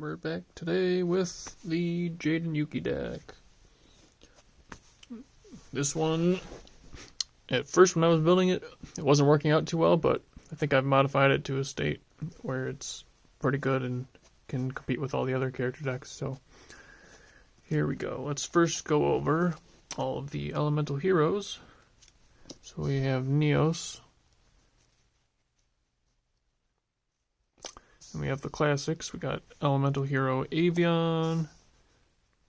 We're back today with the Jaden Yuki deck. This one, at first when I was building it, it wasn't working out too well, but I think I've modified it to a state where it's pretty good and can compete with all the other character decks. So here we go. Let's first go over all of the elemental heroes. So we have Neos. And we have the classics. We got Elemental Hero Avion,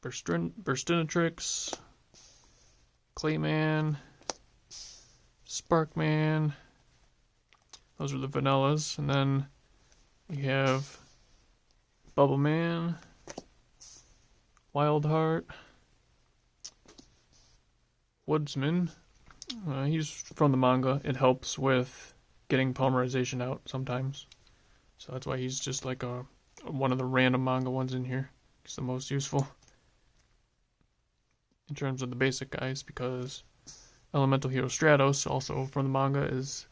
Burstinatrix, Clayman, Sparkman. Those are the vanillas. And then we have Bubbleman, Wildheart, Woodsman. He's from the manga. It helps with getting polymerization out sometimes. So that's why he's just like one of the random manga ones in here. He's the most useful in terms of the basic guys, because Elemental Hero Stratos, also from the manga, is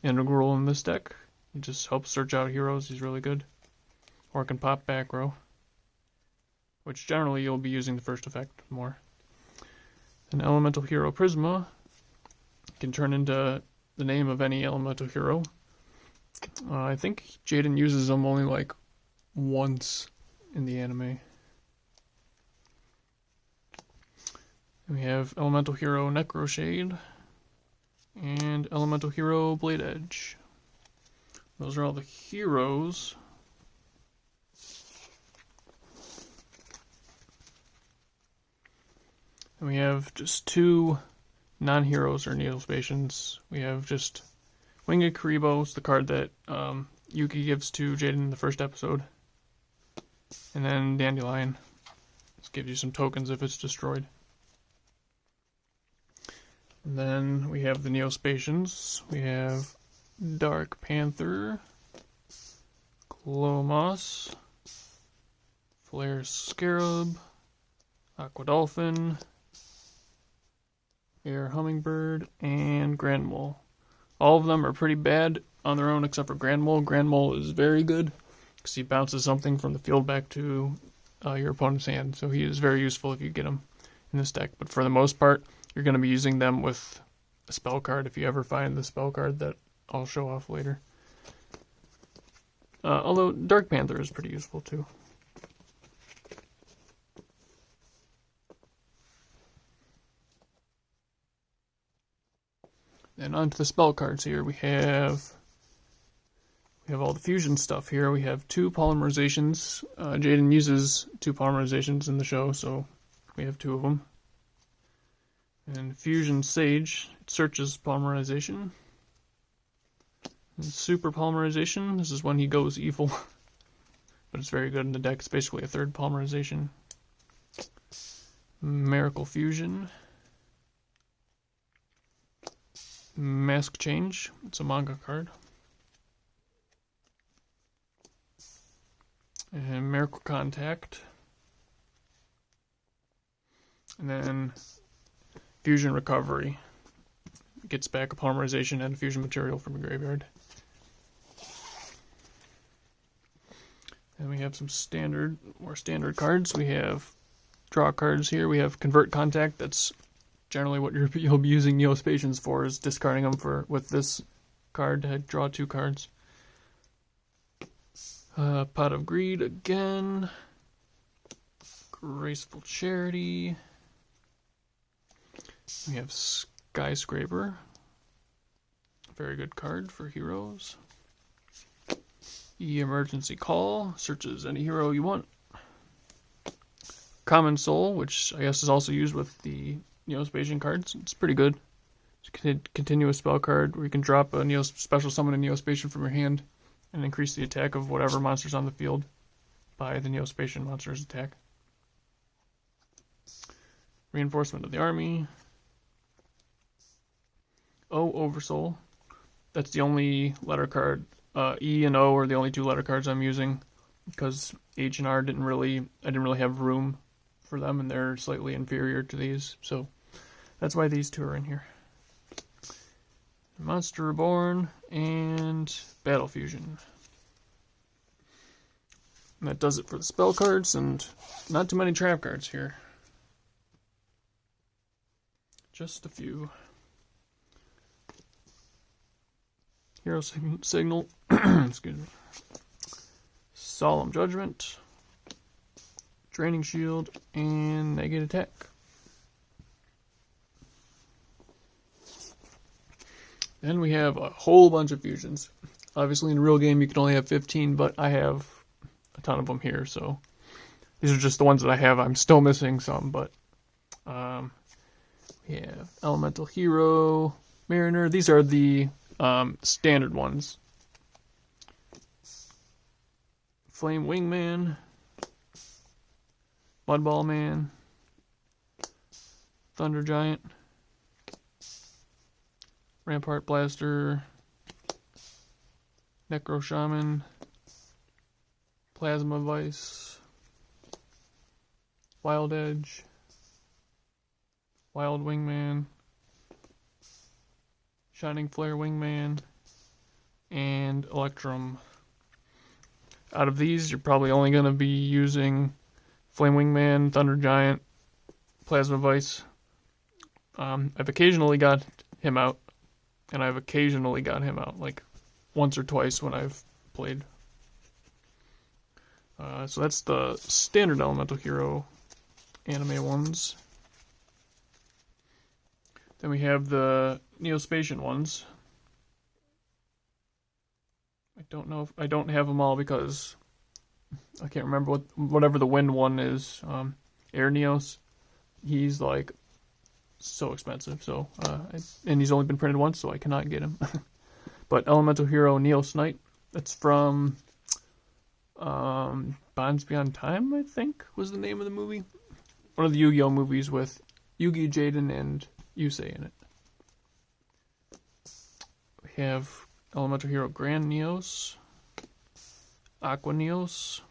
integral in this deck. He just helps search out heroes. He's really good. Or can pop back row, which generally you'll be using the first effect more. An Elemental Hero Prisma can turn into the name of any elemental hero. I think Jaden uses them only like once in the anime. We have Elemental Hero Necroshade and Elemental Hero Blade Edge. Those are all the heroes. And we have just two non-heroes or Neospacians. We have just Winged Karibo's the card that Yuki gives to Jaden in the first episode. And then Dandelion. This gives you some tokens if it's destroyed. And then we have the Neospacians. We have Dark Panther, Glowmoss, Flare Scarab, Aqua Dolphin, Air Hummingbird, and Grand Mole. All of them are pretty bad on their own except for Grand Mole. Grand Mole is very good because he bounces something from the field back to your opponent's hand. So he is very useful if you get him in this deck. But for the most part, you're going to be using them with a spell card if you ever find the spell card that I'll show off later. Although Dark Panther is pretty useful too. And onto the spell cards here, we have all the fusion stuff here. We have two polymerizations. Jaden uses two polymerizations in the show, so we have two of them. And Fusion Sage, it searches polymerization. And Super Polymerization, this is when he goes evil. But it's very good in the deck. It's basically a third polymerization. Miracle Fusion. Mask Change, it's a manga card. And Miracle Contact. And then Fusion Recovery. Gets back a polymerization and a fusion material from a graveyard. And we have some more standard cards. We have draw cards here. We have Convert Contact, that's generally what you'll be using Neospacians for, is discarding them with this card to draw two cards. Pot of Greed again. Graceful Charity. We have Skyscraper. Very good card for heroes. Emergency Call. Searches any hero you want. Common Soul, which I guess is also used with the Neospacian cards. It's pretty good. It's a continuous spell card where you can drop a special summon a Neospacian from your hand and increase the attack of whatever monster's on the field by the Neospacian monster's attack. Reinforcement of the Army. Oversoul. That's the only letter card. E and O are the only two letter cards I'm using because H and R I didn't really have room for them, and they're slightly inferior to these, so that's why these two are in here. Monster Reborn and Battle Fusion. And that does it for the spell cards, and not too many trap cards here. Just a few. Hero Signal, excuse me. Solemn Judgment, Draining Shield, and Negative Attack. Then we have a whole bunch of fusions. Obviously in a real game you can only have 15, but I have a ton of them here, so these are just the ones that I have. I'm still missing some, but we have Elemental Hero, Mariner. These are the standard ones. Flame Wingman, Mudball Man, Thunder Giant, Rampart Blaster, Necro Shaman, Plasma Vice, Wild Edge, Wild Wingman, Shining Flare Wingman, and Electrum. Out of these, you're probably only going to be using Flame Wingman, Thunder Giant, Plasma Vice. I've occasionally got him out, and I've occasionally got him out, like once or twice when I've played. So that's the standard Elemental Hero anime ones. Then we have the Neospatian ones. I don't know if I don't have them all because I can't remember whatever the wind one is. Air Neos. He's like so expensive, so and he's only been printed once, so I cannot get him. But Elemental Hero Neos Knight. That's from Bonds Beyond Time, I think was the name of the movie. One of the Yu-Gi-Oh movies with Yugioh, Jaden, and Yusei in it. We have Elemental Hero Grand Neos, Aqua Neos,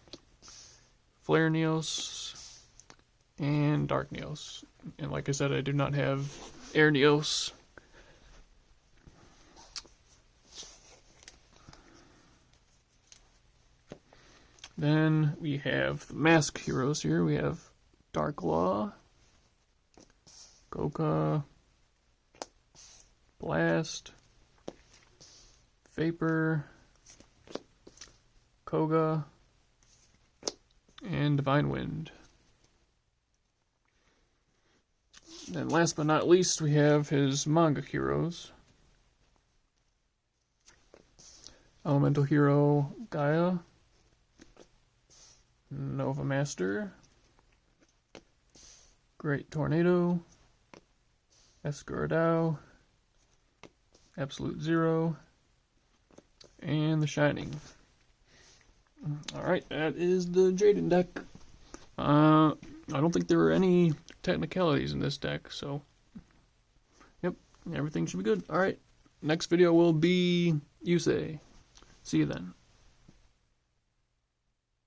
Flare Neos, and Dark Neos. And like I said, I do not have Air Neos. Then we have the Mask Heroes here. We have Dark Law, Goka, Blast, Vapor, Koga, and Divine Wind. And last but not least, we have his manga heroes. Elemental Hero Gaia, Nova Master, Great Tornado, Escuridao, Absolute Zero, and The Shining. Alright, that is the Jaden deck. I don't think there were any technicalities in this deck, so yep, everything should be good. Alright, next video will be Yusei. See you then.